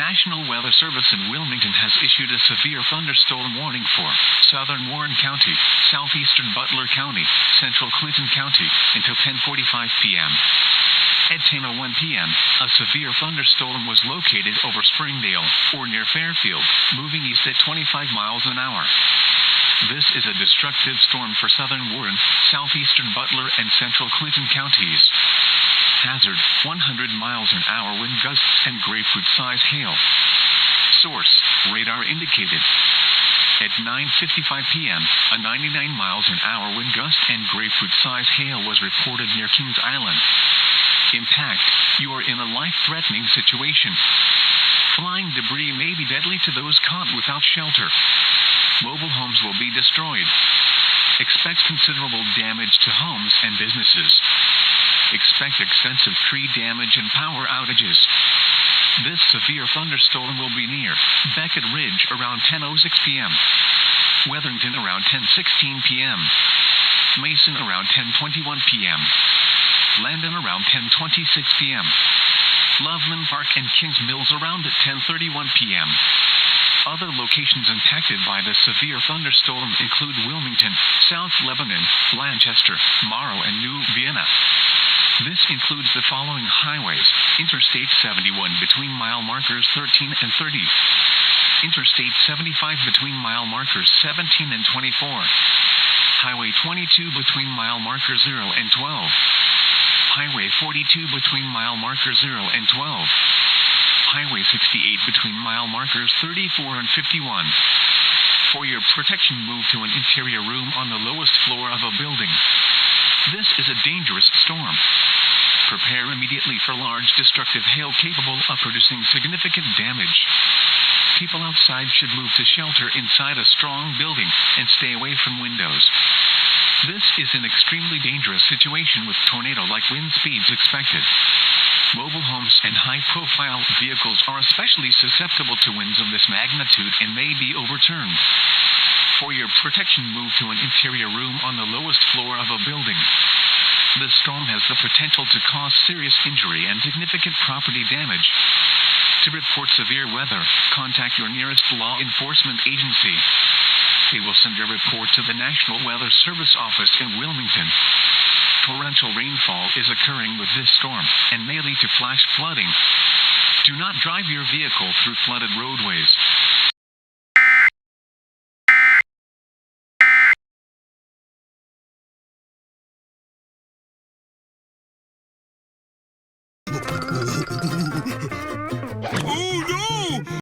National Weather Service in Wilmington has issued a severe thunderstorm warning for southern Warren County, southeastern Butler County, central Clinton County, until 10:45 p.m. At 10:01 p.m., a severe thunderstorm was located over Springdale, or near Fairfield, moving east at 25 miles an hour. This is a destructive storm for southern Warren, southeastern Butler, and central Clinton counties. Hazard, 100 miles an hour wind gusts and grapefruit-size hail. Source, radar indicated. At 9:55 p.m., a 99 miles an hour wind gust and grapefruit-size hail was reported near Kings Island. Impact, you are in a life-threatening situation. Flying debris may be deadly to those caught without shelter. Mobile homes will be destroyed. Expect considerable damage to homes and businesses. Expect extensive tree damage and power outages. This severe thunderstorm will be near Beckett Ridge around 10:06 p.m., Weatherington around 10:16 p.m., Mason around 10:21 p.m., Landon around 10:26 p.m., Loveland Park and Kings Mills around 10:31 p.m. Other locations impacted by the severe thunderstorm include Wilmington, South Lebanon, Lancaster, Morrow, and New Vienna. This includes the following highways: Interstate 71 between mile markers 13 and 30, Interstate 75 between mile markers 17 and 24, Highway 22 between mile markers 0 and 12, Highway 42 between mile markers 0 and 12, Highway 68 between mile markers 34 and 51. For your protection, move to an interior room on the lowest floor of a building. This is a dangerous storm. Prepare immediately for large destructive hail capable of producing significant damage. People outside should move to shelter inside a strong building and stay away from windows. This is an extremely dangerous situation with tornado-like wind speeds expected. Mobile homes and high-profile vehicles are especially susceptible to winds of this magnitude and may be overturned. For your protection, move to an interior room on the lowest floor of a building. This storm has the potential to cause serious injury and significant property damage. To report severe weather, contact your nearest law enforcement agency. They will send your report to the National Weather Service office in Wilmington. Torrential rainfall is occurring with this storm and may lead to flash flooding. Do not drive your vehicle through flooded roadways.